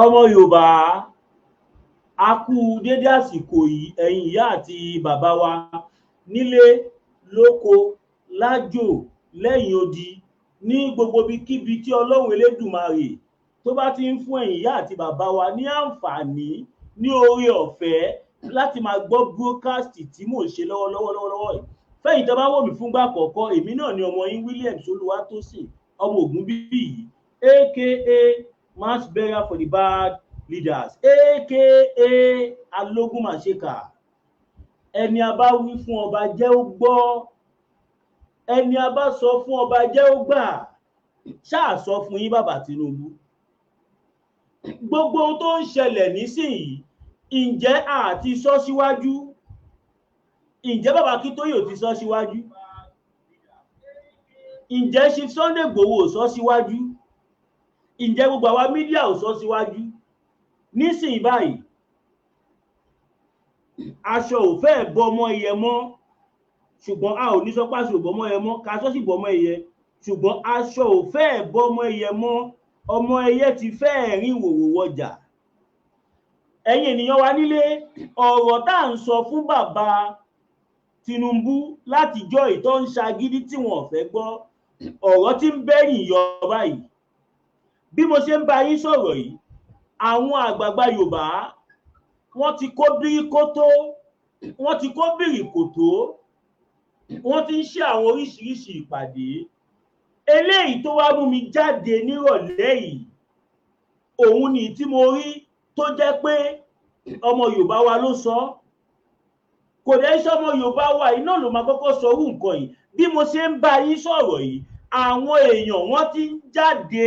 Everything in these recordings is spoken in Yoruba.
ọmọ Yorùbá a kú dédé àsìkò yìí ẹ̀yin ìyá àti bàbá wa nílé lóko lájò lẹ́yìn odi ní gbogbo ibikíbi tí Ọlọ́run Elédùmarè tó bá ti ń fún ẹ̀yin ìyá àti bàbá wa ní àǹfààní ní oore ọ̀fẹ́ láti máa gbọ́ broadcast tí mò ń ṣe lọ́wọ́lọ́wọ́ yìí. Fẹ́yìn tó bá wò mí fúngbà àkọ́kọ́, èmi náà ni ọmọ yín Williams Olúwatósìn ọmọ Ògúnbíyì aka mass burial for the bad leaders aka alógúnmàṣekà. Ẹni a bá wí fún ọba jẹ́ ó gbọ́, ẹni a bá sọ fún ọba jẹ́ ó gbà. Ṣáà sọ fún yín bàbá Tinubu, gbogbo ohun tó ń ṣẹlẹ̀ nísìnyí ǹjẹ́ àti sọ síwájú? Ǹjẹ́ bàbá Akíntóyè ti sọ síwájú? Ǹjẹ́ Chief Sunday Igboho ò sọ síwájú? Ǹjẹ́ gbogbo àwa mídíà ò sọ síwájú? Nísìnyí báyìí aṣọ ò fẹ́ bọmọ ẹyẹ mọ́, ṣùgbọ́n a ò ní sọ pé aṣọ ò bọmọ ẹyẹ mọ́, ká sọ sí bọmọ ẹyẹ, ṣùgbọ́n aṣọ ò fẹ́ bọmọ ẹyẹ mọ́, ọmọ ẹyẹ ti fẹ́ rìn wòwò wọjà. Ẹ̀yin ènìyàn wa nílé, ọ̀rọ̀ tá à ń sọ fún bàbá Tinubu látijọ́ ìtọ́ ń ṣagídí tí wọ́n fẹ́ gbọ́, ọ̀rọ̀ tí ń bẹ́yìn yọ báyìí. Bí mo ṣe ń bá yín sọ̀rọ̀ yìí, àwọn àgbààgbà Yorùbá wọ́n ti kó bíríkótó, wọ́n ti kó bìrìkòtó, wọ́n ti ń ṣe àwọn oríṣiríṣi ìpàdé. Eléyìí tó wá mú mi jáde nírọ̀lẹ́ yìí, òun ni tí mo rí tó jẹ́ pé ọmọ Yorùbá wa ló sọ. Kò dẹ̀ ṣe ọmọ Yorùbá wa yìí náà ló máa kọ́kọ́ sọ irú nǹkan yìí. Bí mo ṣe ń bá yín sọ̀rọ̀ yìí, àwọn èèyàn wọ́n ti ń jáde,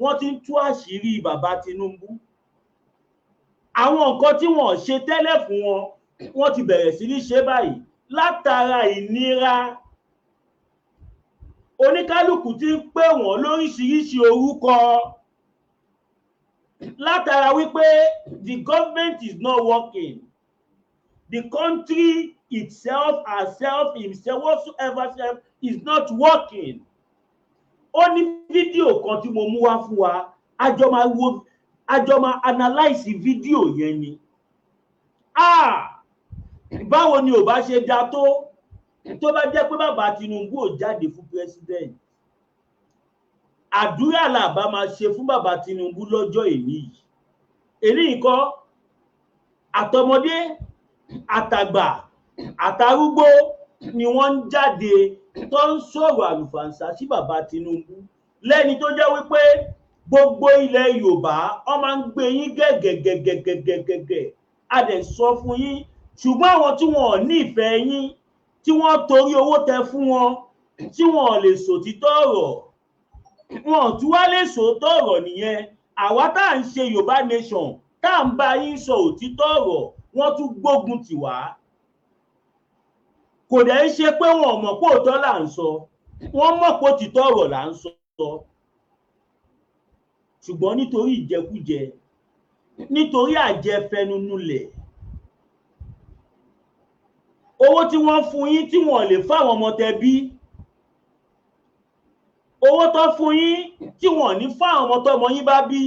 wọ́n ti ń tú àṣírí bàbá Tinubu. Àwọn nǹkan tí wọ́n ṣe tẹ́lẹ̀ fún wọn, wọ́n ti bẹ̀rẹ̀ sí ní ṣe báyìí látara ìnira. Oníkálùkù ti ń pè wọ́n lóríṣiríṣi orúkọ látara wípé the government is not working. The country itself, herself, himself, whatsoever self is not working. Ó ní fídíò kan tí mo mú wá fún wa, a jọ máa analyze fídíò yẹn ni. Báwo ni ò bá ṣe dá tó bá jẹ́ pé bàbá Tinubu ò jáde fún president? Àdúrà là bá máa ṣe fún bàbá Tinubu lọ́jọ́ èní yìí. Èní nǹkan àtọmọdé àtàgbà àtàrúgbó ni wọ́n ń jáde tó ń sọ̀rọ̀ àlùfàǹsá sí bàbá Tinubu, lẹ́ni tó jẹ́ wípé gbogbo ilẹ̀ Yorùbá ó máa ń gbé yín gẹ́gẹ́gẹ́gẹ́gẹ́gẹ́. A dẹ̀ sọ fún yín, ṣùgbọ́n àwọn tí wọn ò nífẹ̀ẹ́ yín, tí wọ́n torí owó tẹ fún wọn, tí wọn ò lè sòtítọ́ ọ̀rọ̀, wọn ò tún wá lè sòótọ́ ọ̀rọ̀ nìyẹn. Àwa tá à ń ṣe Yorùbá nation, tá à ń bá yín sọ òtítọ́ ọ̀rọ̀, wọ́n tún gbógun tì wá. Kò dẹ̀ ń ṣe pé wọn ò mọ̀ pé òótọ́ là ń sọ, wọ́n mọ̀ pé òtítọ́ ọ̀rọ̀ là ń sọ, ṣùgbọ́n nítorí ìjẹkújẹ, nítorí àjẹfẹnunulẹ̀, owó tí wọ́n fún yín tí wọ́n lè fáwọn ọmọ tẹbí, owó tó fún yín tí wọ́n ní fáwọn ọmọ tọmọ yín bá bí,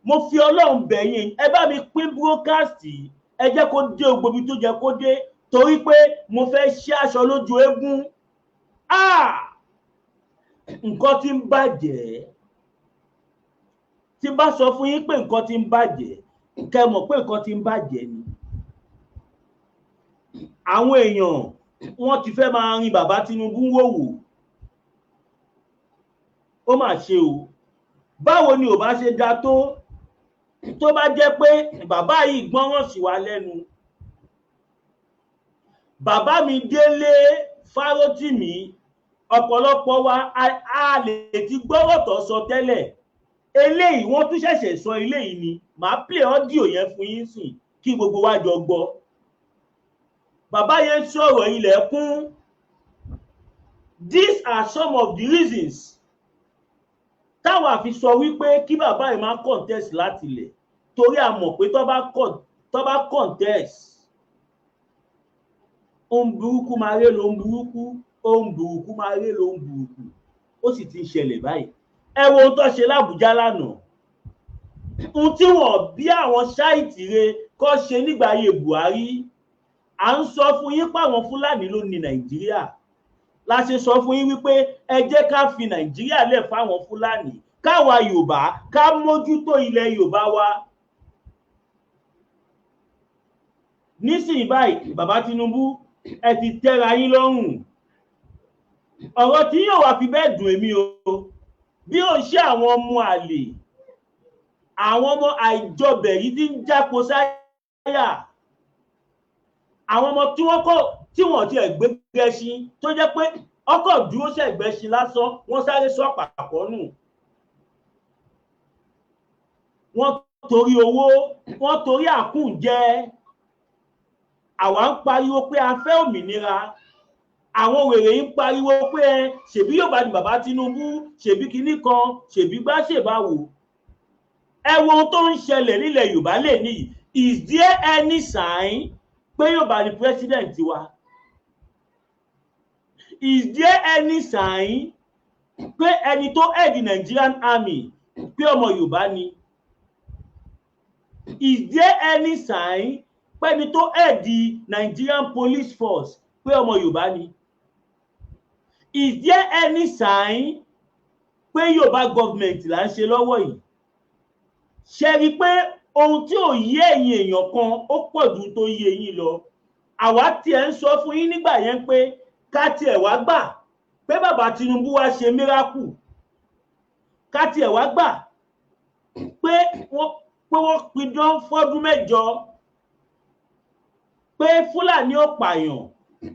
mo fi Ọlọ́run bẹ̀ yín, ẹ bá mi pín broadcast, ẹ jẹ́ kó dé gbogbo tó jẹ́ kó dé, torí pé mo fẹ́ ṣe aṣọ lójú eégún. Nǹkan tí ń bàjẹ́, tí bá sọ fún yín pé nǹkan tí ń bàjẹ́, kẹ́ mọ̀ pé nǹkan tí ń bàjẹ́ ni. Àwọn èèyàn wọ́n ti fẹ́ máa rin bàbá Tinubu wòwò. Ó mà ṣe o. Báwo ni ò bá ṣe dá tó bá jẹ́ pé bàbá yìí gbọ́ràn sí wa lẹ́nu. Bàbá mi Délé Fárótìmí, ọ̀pọ̀lọpọ̀ wa a lè ti gbọ́rọ̀ tó sọ tẹ́lẹ̀. Eléyìí wọ́n tún ṣẹ̀ṣẹ̀ sọ eléyìí ni. Màá play audio yẹn fún yín sìn kí gbogbo wa jọ gbọ́. Bàbá yẹn sọ̀rọ̀ ilẹ̀kùn. These are some of the reasons táwa fi sọ wípé kí bàbá yìí máa contest láti ilẹ̀, torí a mọ̀ pé tó bá contest, ohun burúkú máa ré lóhun burúkú, ohun burúkú máa ré lóhun burúkú. Ó sì ti ń ṣẹlẹ̀ báyìí. Ẹ wo ohun tó ṣe l'Àbújá lánàá. ohun tí wọ́n bí àwọn ṣáìtì re kọ́ ṣe nígbà ayé Buhari à ń sọ fún yín pé àwọn Fúlàní ló ní Nàìjíríà la ṣe sọ fún yín wípé ẹ jẹ́ ká fi Nàìjíríà lẹ̀ fáwọn Fúlàní káwa Yorùbá ká mójútó ilẹ̀ Yorùbá wa. Nísìnyí báyìí bàbá Tinubu ẹ ti tẹ́ra yín lọ́rùn ọ̀rọ̀ tí yóò wá fi bẹ́ẹ̀ dùn èmi o bí ó ṣe àwọn ọmọ àlè àwọn ọmọ àìjọbẹ̀ yìí ti ń jápo sáyà àwọn ọmọ tí wọ́n ti ẹ̀gbẹ́ gẹṣin tó jẹ́ pé ọkọ̀ dúró ṣẹ̀gbẹ́ṣin lásán wọ́n sáré sọ pàpọ̀ nù wọ́n torí owó wọ́n torí àkúnjẹ àwa ń pariwo pé a fẹ́ òmìnira àwọn wèrè ń pariwo pé ṣèbí Yorùbá ni bàbá Tinubu ṣèbí kinní kan ṣèbí gbá ṣèbáwò ẹ wo ohun tó ń ṣẹlẹ̀ nílẹ̀ Yorùbá lè ní is there any sign pé Yorùbá ni president wa is there any sign pé ẹni tó head the Nigerian army pé ọmọ Yorùbá ni is there any sign pé ẹni tó head the Nigerian police force pé ọmọ Yorùbá ni is there any sign pé Yorùbá government là ń ṣe lọ́wọ́ yìí ṣe rí pé ohun tí ò yé ẹ̀yin èèyàn kan ó pọ̀ ju tó yé yín lọ àwa tiẹ̀ ń sọ fún yín nígbà yẹn pé ká tiẹ̀ wá gbà pé bàbá Tinubu wá ṣe miracle ká tiẹ̀ wá gbà pé wọ́n pidán fọ́dún mẹ́jọ pé Fúlàní ò pààyàn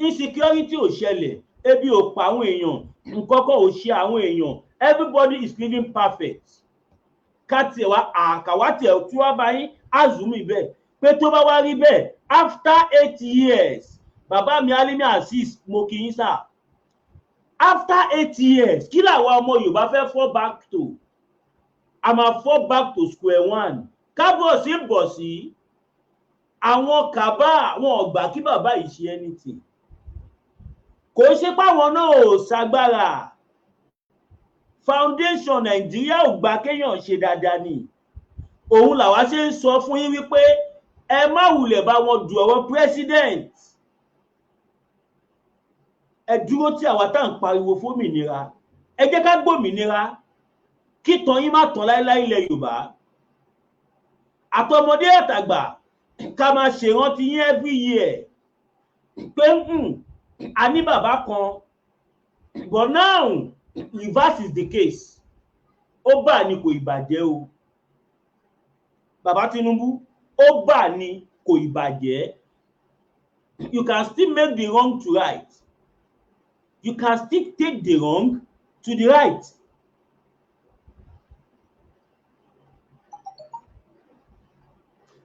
insecurity ò ṣẹlẹ̀ ebi ò pa àwọn èèyàn nǹkan kan ò ṣe àwọn èèyàn everybody is living perfect ká tiẹ̀ wá àkàwá tiẹ̀ tí wá bá yín azumi bẹ́ẹ̀ pé tó bá wá rí bẹ́ẹ̀ after 8 years bàbá mi Alimi Azeez mo kì í sà after 8 years kí làwa ọmọ Yorùbá fẹ́ fall back to a máa fall back to square one kábọ̀ sí bọ̀ sí àwọn kàbá àwọn ọ̀gbà kí bàbá yìí ṣe anything kò ṣe páwọn náà ò ṣagbára foundation Nàìjíríà ò gbà kéèyàn ṣe dáadáa ni òun làwa ṣe ń sọ fún yín wípé ẹ má wulẹ̀ bá wọn du ọ̀rọ̀ president ẹ dúró tí àwa tá à ń pariwo fómìnira ẹ jẹ́ ká gbòmìnira kí tàn yín má tàn láéláé ilẹ̀ Yorùbá àtọmọdé àtàgbà ká máa ṣèrántí yín every year pé a ní bàbá kan but now reverse is the case ó bà ní kò ìbàjẹ́ o bàbá Tinubu ó bà ní kò ìbàjẹ́ you can still make the wrong to right you can still take the wrong to the right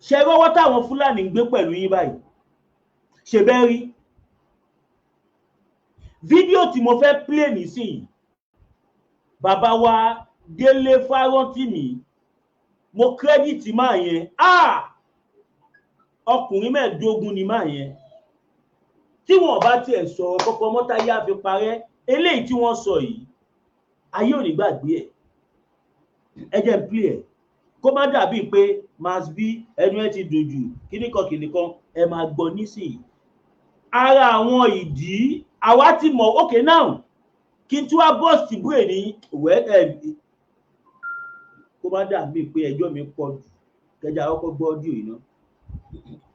ṣe rọ́wọ́ táwọn Fúlàní ń gbé pẹ̀lú yín báyìí ṣe bẹ́ẹ̀ rí fídíò tí mo fẹ́ play nísìnyí bàbá wa Délé Fárántìmí mo kírẹ́dìtì máa yẹn ọkùnrin 15 ni máa yẹn tí wọ́n bá tiẹ̀ sọ̀rọ̀ kọ́kọ́ mọ́táyà fi parẹ́ eléyìí tí wọ́n sọ yìí ayé ò ní gbàgbé ẹ jẹ́ n play ẹ̀ kó má dàbí pé mass b ẹnu ẹ ti dùn jù kíníkan ẹ máa gbọ́ nísìnyí ara àwọn ìdí àwa ti mọ̀ okay now kí n tún wá bọ́ọ̀sì búrè ní kó má dàbí pé ẹjọ́ mi pọ̀ jù kẹjá kọ́kọ́ gbọ́ ọ́díò yìí ná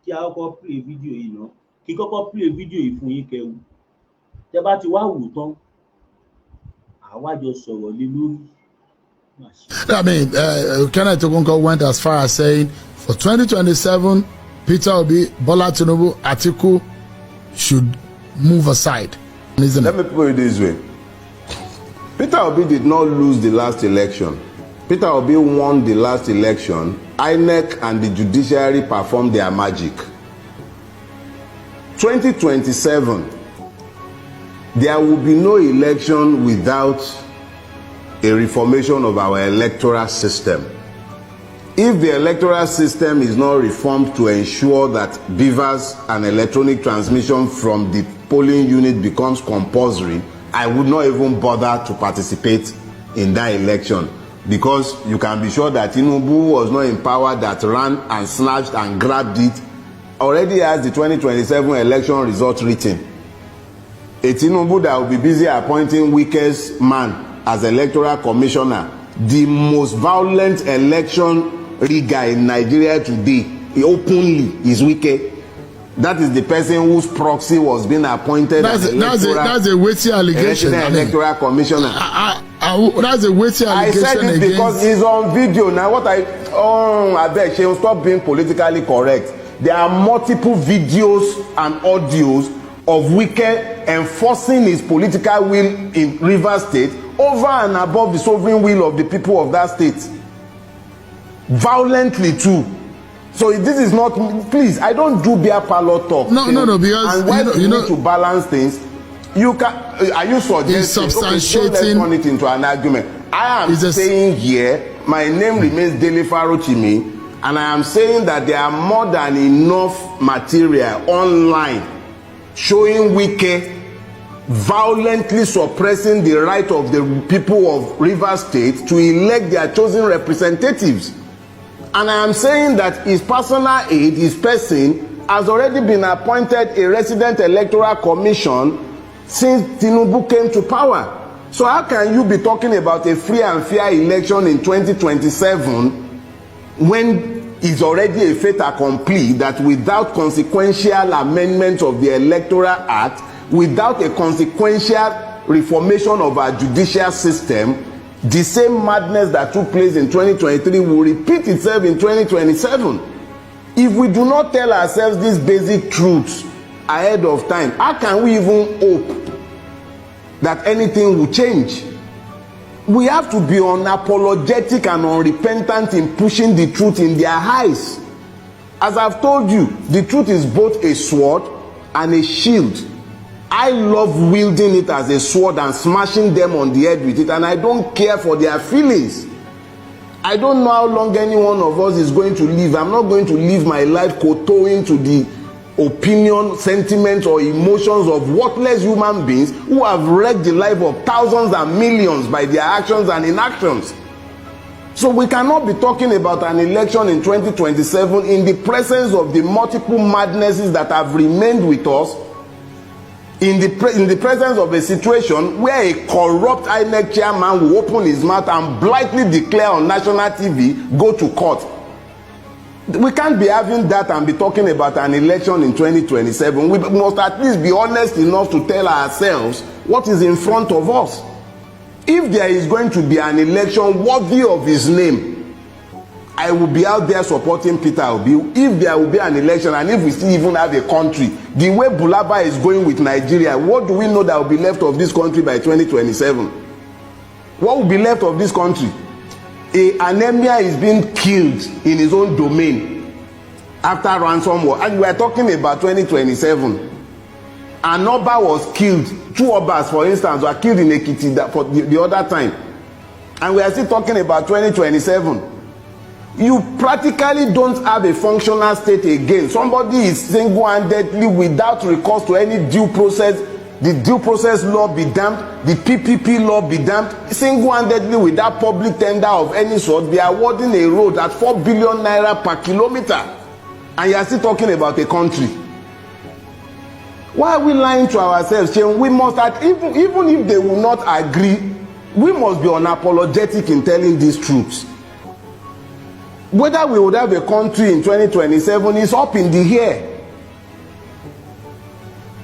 kí a kọ́kọ́ play fídíò yìí ná kí kọ́kọ́ play fídíò yìí fún yín kẹwù tẹ bá ti wá wù tán àwa jọ sọ̀rọ̀ lé lórí. I mean, Kenneth Ogunko went as far as saying for 2027, Peter Obi, Bola Tinubu, Atiku should move aside. Let me put it this way. Peter Obi did not lose the last election. Peter Obi won the last election. INEC and the judiciary performed their magic. 2027, there will be no election without a reformation of our electoral system. If the electoral system is not reformed to ensure that beavers and electronic transmission from the polling unit becomes compulsory, I would not even bother to participate in that election. because you can be sure that Tinubu was not in power that ran and snatched and grabbed it, already has the 2027 election results written. A Tinubu that will be busy appointing weakest man as electoral commissioner, the most violent election rigger in Nigeria today, he openly is Wike. That is the person whose proxy was being appointed as that's a weighty allegation. Electoral commissioner. That's a weighty allegation. I said it because it's on video. Now what I beg, she will stop being politically correct. There are multiple videos and audios of Wike enforcing his political will in Rivers State over and above the sovereign will of the people of that state. Violently too. So this is not, please, I don't do beer parlor talk. No, because and when you need to balance things, you can, are you suggesting, okay, so let's turn it into an argument. I am saying here, my name remains Dele Farochimi, and I am saying that there are more than enough material online showing Wike violently suppressing the right of the people of Rivers State to elect their chosen representatives. And I am saying that his personal aide, his person, has already been appointed a resident electoral commission since Tinubu came to power. So how can you be talking about a free and fair election in 2027 when it's already a fait accompli that without consequential amendment of the Electoral Act, without a consequential reformation of our judicial system, the same madness that took place in 2023 will repeat itself in 2027. If we do not tell ourselves these basic truths ahead of time, how can we even hope that anything will change? We have to be unapologetic and unrepentant in pushing the truth in their eyes. As I've told you, the truth is both a sword and a shield. I love wielding it as a sword and smashing them on the head with it, and I don't care for their feelings. I don't know how long any one of us is going to live. I'm not going to live my life kowtowing to the opinion, sentiments, or emotions of worthless human beings who have wrecked the life of thousands and millions by their actions and inactions. So we cannot be talking about an election in 2027 in the presence of the multiple madnesses that have remained with us, in the presence of a situation where a corrupt INEC chairman will open his mouth and blithely declare on national TV, go to court. We can't be having that and be talking about an election in 2027. We must at least be honest enough to tell ourselves what is in front of us. If there is going to be an election worthy of his name, I will be out there supporting Peter Obi. If there will be an election, and if we still even have a country, the way Bulaba is going with Nigeria, what do we know that will be left of this country by 2027? What will be left of this country? An emir is being killed in his own domain after ransom war, and we are talking about 2027. An Oba was killed. 2 Obas, for instance, were killed in Ekiti for the other time, and we are still talking about 2027. You practically don't have a functional state again. Somebody is single-handedly, without recourse to any due process, the due process law be damned, the PPP law be damned, single-handedly without public tender of any sort, be awarding a road at 4 billion naira per kilometer, and you are still talking about a country. Why are we lying to ourselves? We must, even if they will not agree, we must be unapologetic in telling these truths. Whether we would have a country in 2027 is up in the air.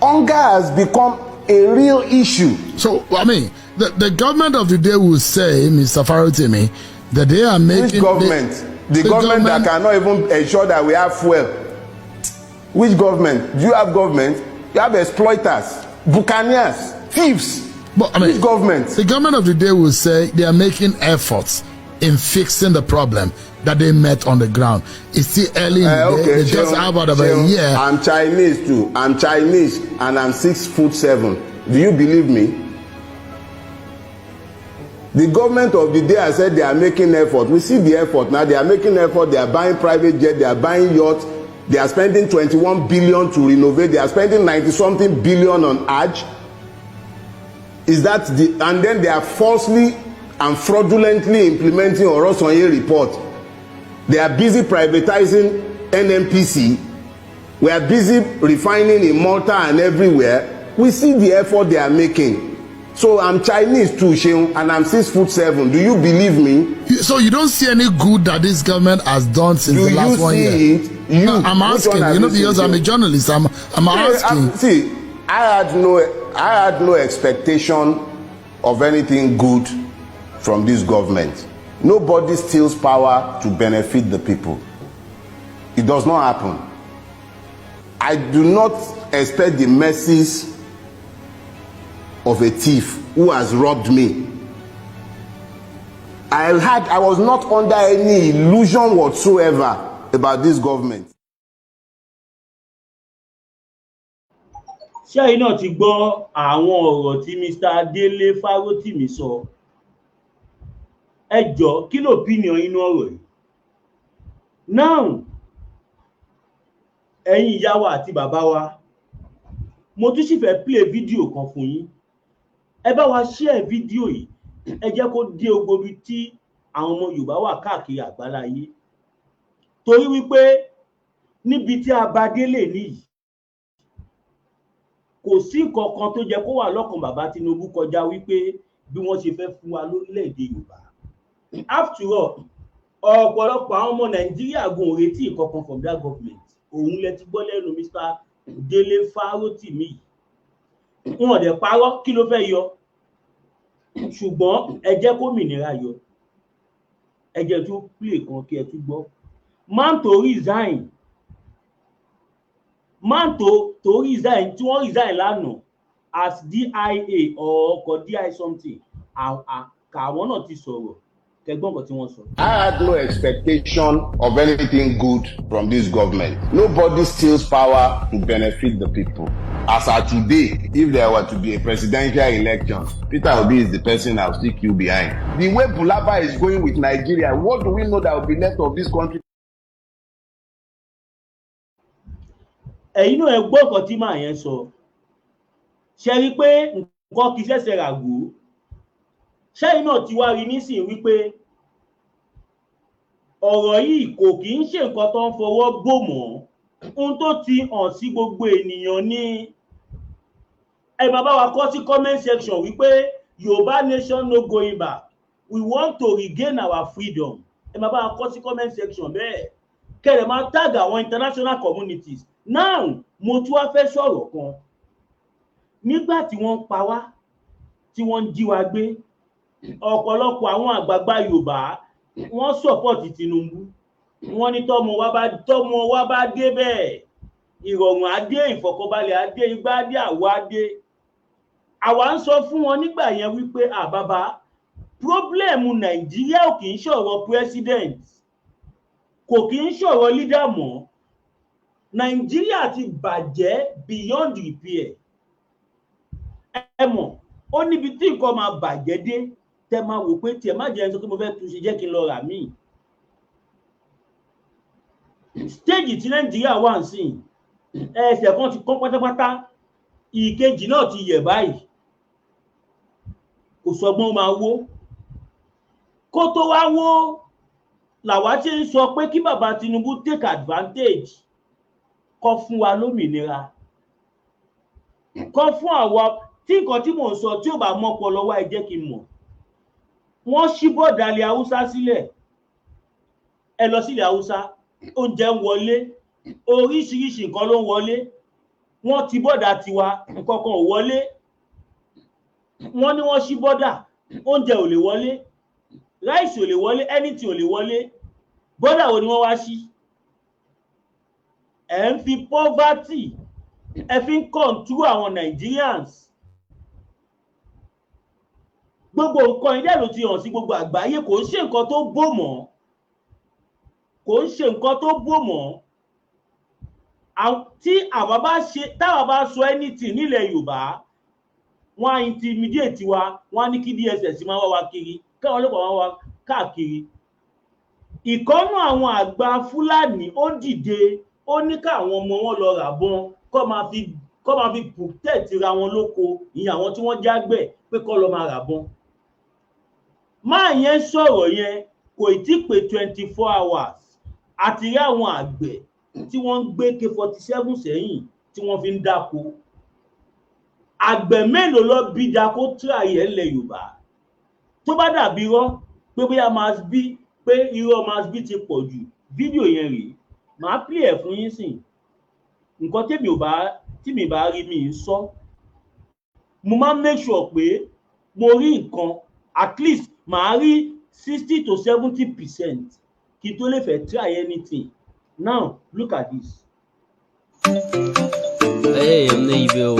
Hunger has become a real issue. So, I mean, the government of the day will say, Mr. Farotimi, that they are making... Which government? The government that cannot even ensure that we have fuel. Which government? Do you have government? You have exploiters, buccaneers, thieves. But, I mean, which government? The government of the day will say they are making efforts in fixing the problem that they met on the ground. It's still early in the day. They just have about a year. I'm Chinese too. I'm Chinese and I'm 6'7". Do you believe me? The government of the day has said they are making effort. We see the effort now. They are making effort. They are buying private jet. They are buying yachts. They are spending 21 billion to renovate. They are spending 90-something billion on Hajj. Is that the? And then they are falsely and fraudulently implementing Orosanye report. They are busy privatizing NNPC. We are busy refining in Malta and everywhere. We see the effort they are making. So I'm Chinese too, Sheung, and I'm 6'7". Do you believe me? So you don't see any good that this government has done since the last 1 year? You, I'm asking, because I'm a journalist. I'm asking. I had no expectation of anything good from this government. Nobody steals power to benefit the people. It does not happen. I do not expect the mercies of a thief who has robbed me. I was not under any illusion whatsoever about this government. Ṣé ẹ̀yin náà ti gbọ́ àwọn ọ̀rọ̀ tí Mr. Dele Farotimi sọ? Ẹ jọ̀ọ́, kí ló opinion inú ọ̀rọ̀ yìí? Now, ẹ̀yin ìyá wa àti bàbá wa, mo tún sì fẹ́ play fídíò kan fún yín. Ẹ bá wa share fídíò yìí, ẹ jẹ́ kó dé gbogbo ibi tí àwọn ọmọ Yorùbá wà káàkiri àgbáláyé. Torí wípé níbi tí a bá délé níyìí, kò sí nǹkan kan tó jẹ́ kó wà lọ́kàn bàbá Tinubu kọjá wípé bí wọ́n ṣe fẹ́ fún wa lórílẹ̀-èdè Yorùbá. After all, ọ̀pọ̀lọpọ̀ àwọn ọmọ Nàìjíríà gun ò retí ìkankan from that government. Òun lẹ ti gbọ́ lẹ́nu Mr. Dele Farotimi. Wọn ò dẹ̀ parọ́, kí ló fẹ́ yọ? Ṣùgbọ́n ẹ jẹ́ kó mìnira yọ. Ẹ jẹ́ tún play kan kí ẹ tún gbọ́. Man to resign tí wọ́n resign lánàá as DIA or DI something. Àwọn náà ti sọ̀rọ̀. Kẹgbọ́n kan tí wọ́n sọ. I had no expectation of anything good from this government. Nobody steals power to benefit the people. As of today, if there were to be a presidential election, Peter Obi is the person I'll still queue behind. The way Bulaba is going with Nigeria, what do we know that will be left of this country? Ẹ̀yin náà ẹ gbọ́ nǹkan tí màá yẹn sọ. Ṣé rí pé nǹkan kì í ṣẹ̀ṣẹ̀ ràgó? Ṣẹ́yìn náà ti wá rí nísìnyí wípé ọ̀rọ̀ yìí kò kì í ṣe nǹkan tó ń fọwọ́ bò mọ́. Ohun tó ti hàn sí gbogbo ènìyàn ní ẹ máa bá wa kọ sí comment section wípé Yorùbá nation no going back. We want to regain our freedom. Ẹ máa bá wa kọ sí comment section bẹ́ẹ̀. Kẹ̀rẹ̀ máa tag àwọn international communities. Now, mo tún wá fẹ́ sọ̀rọ̀ kan. Nígbà tí wọ́n pa wá, tí wọ́n jí wa gbé, ọ̀pọ̀lọpọ̀ àwọn àgbààgbà Yorùbá wọ́n support Tinubu. Wọ́n ní tọ́mọ wa bá dé bẹ́ẹ̀, ìrọ̀rùn á dé, ìfọ̀kànbalẹ̀ á dé, igbá á dé, àwọ̀ á dé. Àwa ń sọ fún wọn nígbà yẹn wípé bàbá, problem Nàìjíríà ò kì í ṣọ̀rọ̀ president, kò kì í ṣọ̀rọ̀ leader mọ́. Nàìjíríà ti bàjẹ́ beyond repair. Ẹ mọ̀, ó níbi tí nǹkan máa bàjẹ́ dé, tẹ máa wò pé tiẹ̀ má jẹ́ ẹni tó mo fẹ́ tún ṣe jẹ́ kí n lọ rà míì. Stage tí Nàìjíríà wà ń sìn, ẹsẹ̀ kan ti kán pátápátá, ìkejì náà ti yẹ̀ báyìí. Kò sọgbọ́n máa wó. Kó tó wá wó, làwa ti ń sọ pé kí bàbá Tinubu take advantage, kó fún wa lómìnira. Kó fún àwa tí nǹkan tí mò ń sọ tí ò bá mọ́pọ̀ lọ́wọ́ ẹ jẹ́ kí n mọ̀. Wọ́n ṣí bọ́ọ̀dà ilẹ̀ Haúsá sílẹ̀. Ẹ lọ sílẹ̀ Haúsá, oúnjẹ ń wọlé, oríṣiríṣi nǹkan ló ń wọlé. Wọ́n ti bọ́ọ̀dà tiwa, nǹkan kan ò wọlé. Wọ́n ní wọ́n ṣí bọ́ọ̀dà, oúnjẹ ò lè wọlé, ráìsì ò lè wọlé, anything ò lè wọlé. Bọ́ọ̀dà wo ni wọ́n wá ṣí? Ẹ ń fi poverty, ẹ fi ń control àwọn Nigerians. Gbogbo nǹkan ilé ló ti hàn sí gbogbo àgbáyé, kò ń ṣe nǹkan tó bò mọ́. Kò ń ṣe nǹkan tó bò mọ́. Tí táwa bá sọ anything nílẹ̀ Yorùbá, wọ́n á intimidate wa, wọ́n á ní kí DSS máa wá wa kiri, káwọn ọlọ́pàá máa wá káàkiri. Ìkọ́nú àwọn àgbà Fúlàní ó dìde, ó ní káwọn ọmọ wọn lọ ràbọn, kó máa fi protect ra wọn lóko, ìyẹn àwọn tí wọ́n jágbẹ̀ pé kó lọ máa ràbọn. máa yẹn sọ̀rọ̀ yẹn kò tí pé 24 hours àti rí àwọn àgbẹ̀ tí wọ́n ń gbé K47 sẹ́yìn tí wọ́n fi ń dáko. Àgbẹ̀ mélòó ló bí dáko tíráyẹ̀ ńlẹ̀ Yorùbá? Tó bá dàbí irọ́ pé bóyá pé irọ́ Masbi ti pọ̀ jù, fídíò yẹn rèé, màá play ẹ̀ fún yín sìn. Nǹkan tí mi bá rí mi ń sọ. Mo máa make sure pé mo rí nǹkan, at least màá rí 60 to 70% kí n tó lè fẹ́ try anything. Now look at this. Hey, I'm the evil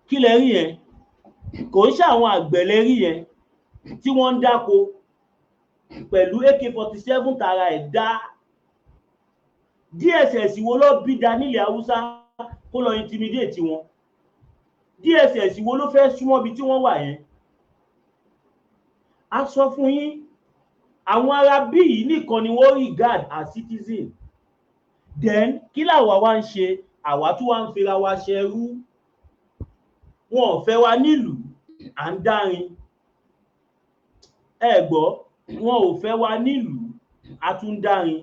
Kí lẹ rí yẹn? Kò ń ṣe àwọn àgbẹ̀ lẹ rí yẹn tí wọ́n ń dáko pẹ̀lú AK-47 tara ẹ̀ dá. DSS wo ló bí da nílẹ̀ Haúsá kó lọ intimidate wọn? DSS wo ló fẹ́ súnmọ́ bí tí wọ́n wà yẹn? A sọ fún yín, àwọn ará bí yìí nìkan ni wọ́n regard as citizen. Then kí làwa wá ń ṣe? Àwa tún wá ń fira wa ṣẹrú. Wọn ò fẹ́ wa nílùú, à ń dárin. Ẹ gbọ́, wọn ò fẹ́ wa nílùú, a tún ń dárin.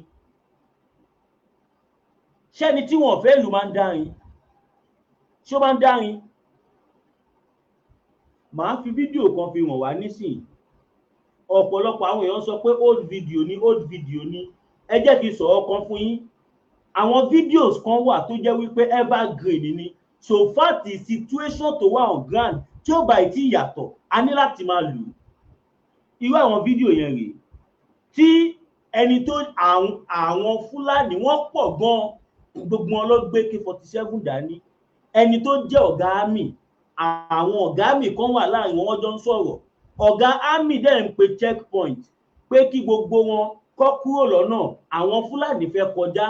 Ṣẹ́ni tí wọn ò fẹ́ ìlú máa ń dárin? Ṣé ó máa ń dárin? Màá fi fídíò kan fi hàn wá nísìnyí. Ọ̀pọ̀lọpọ̀ àwọn èèyàn sọ pé old video ni. Ẹ jẹ́ kí n sọ̀rọ̀ kan fún yín. Àwọn videos kan wà tó jẹ́ wípé evergreen ni. So far the situation tó wà on ground tí ó bá ti yàtọ̀, a ní láti máa lò. Irú àwọn fídíò yẹn rèé tí ẹni tó àwọn Fúlàní wọ́n pọ̀ gan, gbogbo wọn ló gbé K47 dání. Ẹni tó jẹ́ ọ̀gá àmì, àwọn ọ̀gá àmì kan wà láàrin wọn jọ ń sọ̀rọ̀. Ọ̀gá àmì dẹ̀ ń pe checkpoint pé kí gbogbo wọn kó kúrò lọ́nà, àwọn Fúlàní fẹ́ kọjá.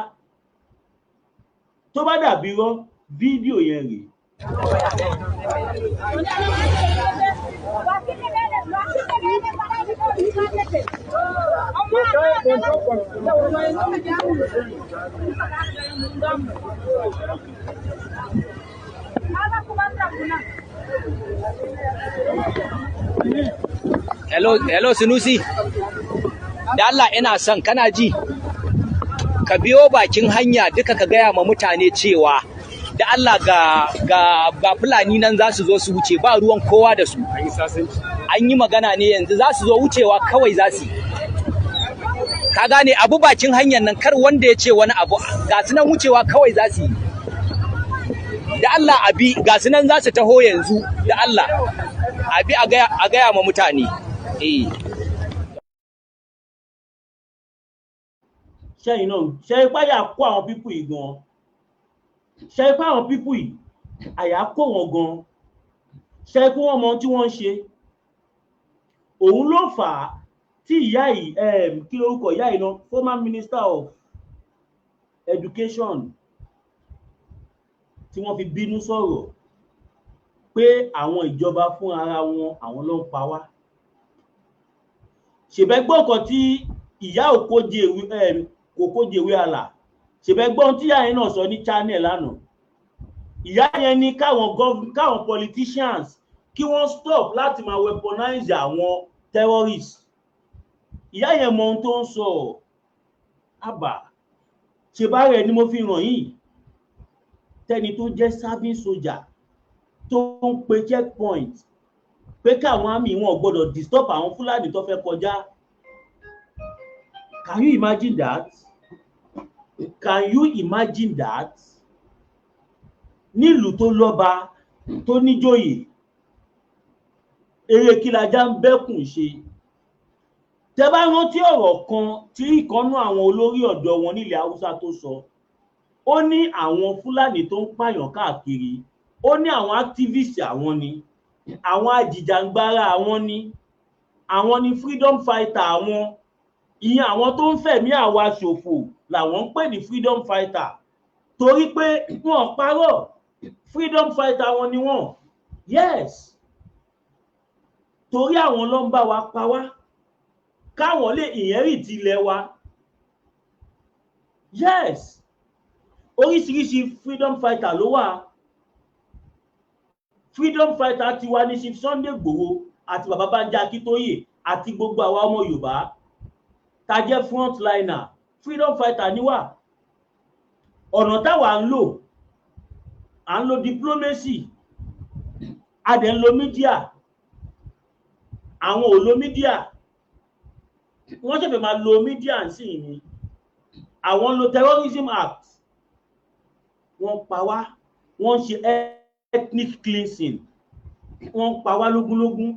Tó bá dàbí irọ́, fídíò yẹn rèé. Hello Sunusi. Da Allah ina son kana ji. Ka biyo bakin hanya duka ka gaya ma mutane cewa da Allah ga Fulani nan za su zo su wuce ba ruwan kowa da su. An yi magana ne yanzu za su zo wucewa kawai za su. Ka gane abu bakin hanyar nan kar wanda ya ce wani abu, ga su nan wucewa kawai za su yi. Da Allah abi ga su nan za su taho yanzu, da Allah abi a gaya ma mutane. Ṣẹ́yìn náà ṣe ipá yà kó àwọn pípù yìí gan. Ṣe ipá àwọn pípù yìí àyà kó wọn gan. Ṣe ipá wọn mọ tí wọ́n ń ṣe. Òun ló fà á tí ìyá yìí kí lórúkọ ìyá yìí náà, former minister of education, tí wọ́n fi bínú sọ̀rọ̀ pé àwọn ìjọba fún ara wọn àwọn ló ń pa wá. Ṣèbẹ́gbọ́n kan tí ìyá Òkójèwé àlà, ṣèbẹ́gbọ́n tí ìyá yẹn náà sọ ní channel lánàá. Ìyá yẹn ní káwọn politicians kí wọ́n stop láti máa weaponize àwọn terrorists. Ìyá yẹn mọ ohun tó ń sọ. Àbá ṣèbá rẹ̀ ni mo fi hàn yìí. Tẹ́ni tó jẹ́ serving soldier tó ń pe checkpoint pé káwọn àmì wọn gbọ́dọ̀ disturb àwọn Fúlàní tó fẹ́ kọjá. Can you imagine that? Can you imagine that? Nílùú tó lọ́ba tó níjòyè, eré kí lajá ń bẹ́kùn ṣe. Tẹ́ bá rántí ọ̀rọ̀ kan tí ìkànnú àwọn olórí ọ̀dọ́ wọn nílẹ̀ Haúsá tó sọ. Ó ní àwọn Fúlàní tó ń pààyàn káàkiri, ó ní àwọn activist àwọn ni, àwọn ajìjàǹgbara àwọn ni, àwọn ni freedom fighter àwọn ìyẹn àwọn tó ń fẹ̀mí àwa ṣòfò làwọn ń pè ní freedom fighter torí pé wọn parọ́ freedom fighter wọn ni wọn yes torí àwọn ló ń bá wa pa wá káwọn lè inherit ilẹ̀ wa yes oríṣiríṣi freedom fighter ló wà freedom fighter tiwa ní Chief Sunday Gbodo àti bàbá Bánjí Akíntóyè àti gbogbo àwa ọmọ Yorùbá tá jẹ́ frontliner freedom fighter ni wá ọ̀nà táwa ń lò diplomacy a dẹ̀ ń lo media àwọn ò lo media wọ́n ṣẹ̀fẹ̀ máa lo media sí ni àwọn lo terrorism act wọ́n pa wá wọ́n ṣe ethnic cleansing wọ́n pa wá lógúnlógún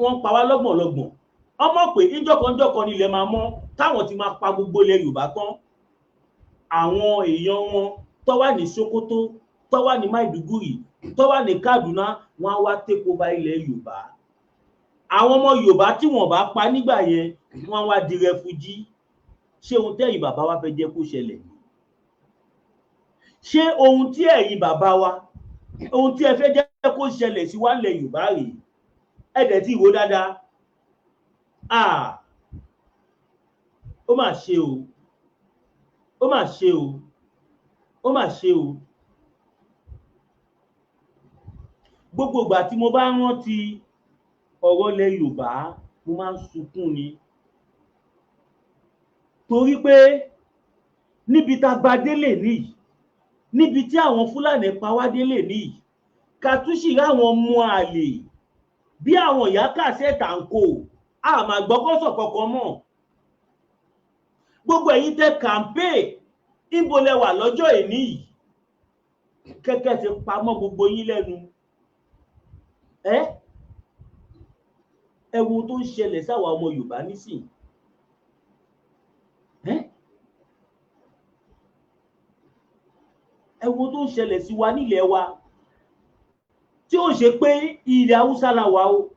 wọ́n pa wá lọ́gbọ̀nlọ́gbọ̀n ọmọ pé ìjọkànjọkàn nílẹ̀ máa mọ́ táwọn ti máa pa gbogbo ilẹ̀ Yorùbá tán àwọn èèyàn wọn tó wà ní Sokoto tó wà ní Maiduguri tó wà ní Kaduna wọ́n á wá take over ilẹ̀ Yorùbá àwọn ọmọ Yorùbá tí wọ́n bá pa nígbà yẹn wọ́n á wá di refugee ṣé ohun tẹ́yin bàbá wa fẹ́ jẹ́ kó ṣẹlẹ̀ ṣé ohun tí ẹ̀yin bàbá wa ohun tí ẹ fẹ́ jẹ́ kó ṣẹlẹ̀ sí wa ilẹ̀ Yorùbá rèé ẹ dẹ̀ tí ìwò dáadáa ó mà ṣe o ó mà ṣe o ó mà ṣe o gbogbo ìgbà tí mo bá rántí ọ̀rọ̀ ilẹ̀ Yorùbá mo máa ń sunkún ni torí pé níbi tá a bá délé níyì níbi tí àwọn Fúlàní pa wá délé níyì ká tún sì ráwọn ọmọ àlè bí àwọn ìyá kàṣẹ́tà ń kó àmà gbọ́kọ́sọ̀ kankan mọ́ gbogbo ẹ̀yin tẹ́ kàmpé níbo lẹ wà lọ́jọ́ èní yìí kẹ́kẹ́ ti pamọ́ gbogbo yín lẹ́nu ẹ wo tó ń ṣẹlẹ̀ sáwa ọmọ Yorùbá nísìnyí ẹ wo tó ń ṣẹlẹ̀ sí wa nílẹ̀ wa tí ó ṣe pé ilẹ̀ Haúsá la wà o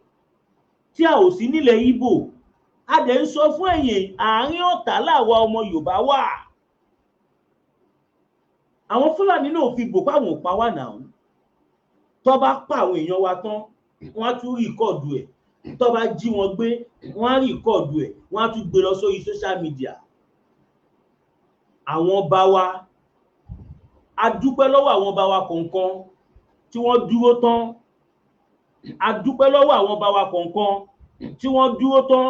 tí a ò sí nílẹ̀ Ìgbò a dẹ̀ ń sọ fún ẹ̀yin àárín ọ̀tá làwa ọmọ Yorùbá wà àwọn Fúlàní náà fi bò páwọn ò pa wá náà tó bá pa àwọn èèyàn wa tán wọ́n á tún rìkọ́ọ̀dù ẹ̀ tó bá jí wọn gbé wọ́n á rìkọ́ọ̀dù ẹ̀ wọ́n á tún gbé lọ sórí social media àwọn ọba wa a dúpẹ́ lọ́wọ́ àwọn ọba wa kọ̀ọ̀kan tí wọ́n dúró tán a dúpẹ́ lọ́wọ́ àwọn ọba wa kọ̀ọ̀kan tí wọ́n dúró tán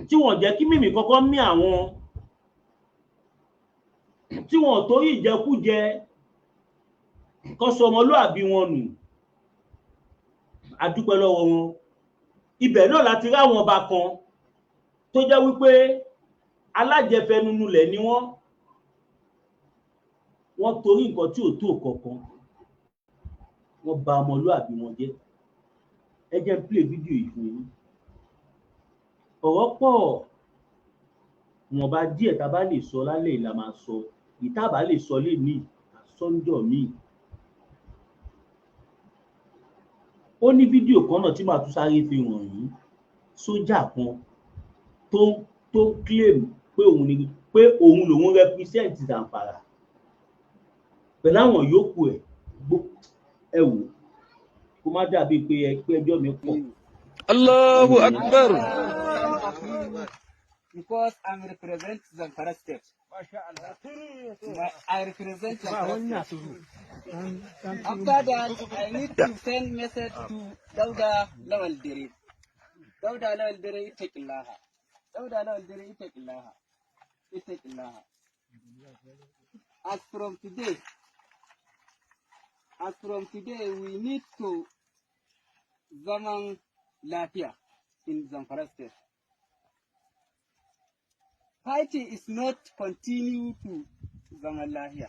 tí wọ́n jẹ́ kí mímì kọ́kọ́ mí àwọn tí wọ́n torí ìjẹkújẹ kó sọ ọmọlúàbí wọn nù a dúpẹ́ lọ́wọ́ wọn ibẹ̀ náà láti rí àwọn ọba kan tó jẹ́ wípé alájẹfẹnunulẹ̀ ni wọ́n torí nǹkan tí ò tó kankan wọ́n bà ọmọlúàbí wọn jẹ́ ẹ jẹ́ play fídíò yìí fún yín ọ̀rọ̀ pọ̀ wọ́n bá díẹ̀ tá bá lè sọ lálẹ́ ìlà máa sọ ìta bá lè sọ lé ní àsọńjọ míì ó ní fídíò kan náà tí màá tún sáré fi hàn yín sójà kan tó claim pé òun lòun represent Zamfara pẹ̀lú àwọn yòókù ẹ wò kó má dàbí pé ẹjọ́ mi pọ̀. Allahu Akbar. Because I'm represent Zamfara State. I represent Zamfara State. After that, I need to send message to Dauda Lawal Dere. Dauda Lawal Dere, Itaqillaha. Dauda Lawal Dere, Itaqillaha. Itaqillaha. As from today, we need to zaman lafiya in Zamfara State. Fighting is not continue to zaman lafiya.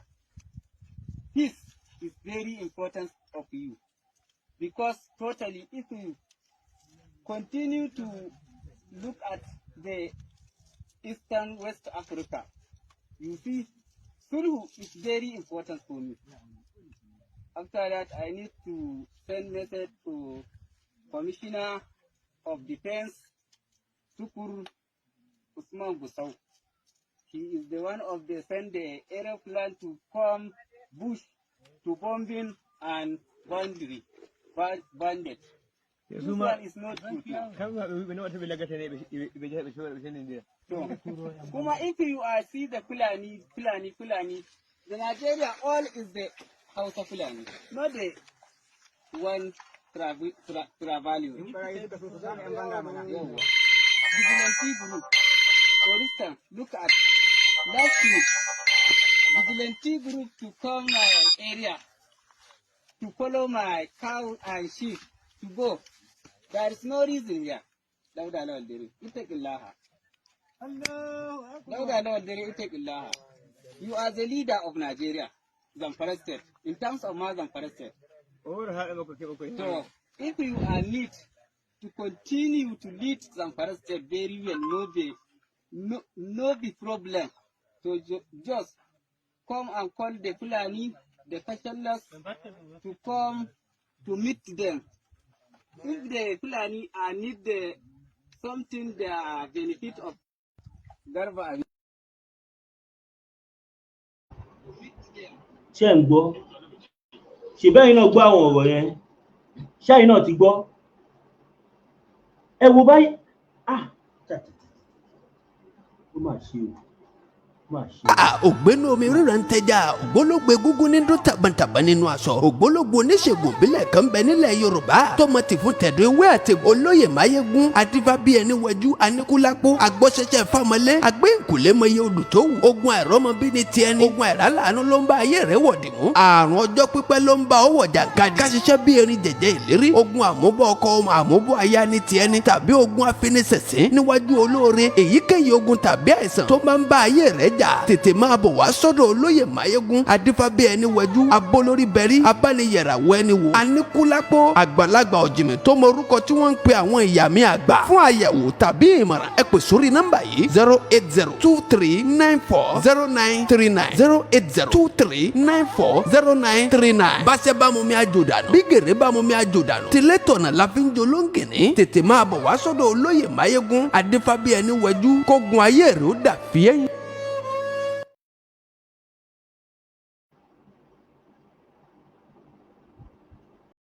Peace is very important of you because totally if you continue to look at the Eastern West Africa, you see Sulhu is very important for me. After that, I need to send message to Commissioner of Defense, Tukur Usman Gusau. He is the one of the send the aeroplane to come bush to bombing and bandit. This one is not good. So, Kuma, if you see the Fulani, the Nigeria all is the House of Fulani, not the one traveling. Vigilante group. For instance, look at last week, vigilante group to come my area to follow my cow and sheep to go. There is no reason here. You are the leader of Nigeria, Zamfara State, in terms of Zamfara State. So, if you are need to continue to lead Zamfara State very well, no be problem. So just come and call the Fulani, the Kashalas, to come to meet them. If the Fulani need something, the benefit of Garba. Ṣé ń gbọ́? Ṣé bẹ́ẹ̀ náà gbọ́ àwọn ọ̀rọ̀ yẹn? Ṣáà náà ti gbọ́? Ẹ wo báyìí. Ó mà ṣe o. Ògbénu omi ríran tẹja ògbólógbé gúngún ní dún tàbàtàbà nínú aṣọ ògbólógbò oníṣègùn ìbílẹ̀ kan bẹ nílẹ̀ Yorùbá tọmọ tì fún tẹ̀dọ̀ ewé àti olóyè Máyégún adífá bí ẹni wẹjú aníkúlápó agbọ́sẹsẹ fámọlé agbẹ́ǹkùlé mọye olùtọ́wù ogun àìrọ́mọbí ni tiẹ̀ ni ogun àìrálàánú ló ń bá ayé rẹ̀ wọ̀dì mú àrùn ọjọ́ pípẹ́ ló ń bá ọwọ́ jàǹkadì káṣiṣẹ́ bí erin jẹ̀jẹ̀ ìlérí ogun àmúbọ̀ ọkọ àmúbọ̀ aya ni tiẹ̀ ni tàbí ogun afinisẹ̀sìn níwájú olóore èyíkéyìí ogun tàbí àìsàn tó máa ń bá ayé rẹ̀ jà tètè máa bọ̀ wá sọ́dọ̀ olóyè Máyégún adífábí ẹni wẹjú abolórí bẹ̀rí abániyẹ̀ràwọ̀ ẹni wò aníkúlápó àgbàlagbà ọ̀jìmì tó mọ orúkọ tí wọ́n ń pe àwọn ìyá mi àgbà fún àyẹ̀wò tàbí ìmọ̀ràn ẹ pè sórí nọ́mbà yìí 08023940939 08023940939 báṣẹ́ bá mu mi àjò dànù bí gèrè bá mu mi àjò dànù tìlẹ̀ tọ̀nà la fi ń jolóńgìní tètè máa bọ̀ wá sọ́dọ̀ olóyè Máyégún adífábí ẹni wẹjú kógun ayé rẹ̀ ó dà fíẹ́yìn.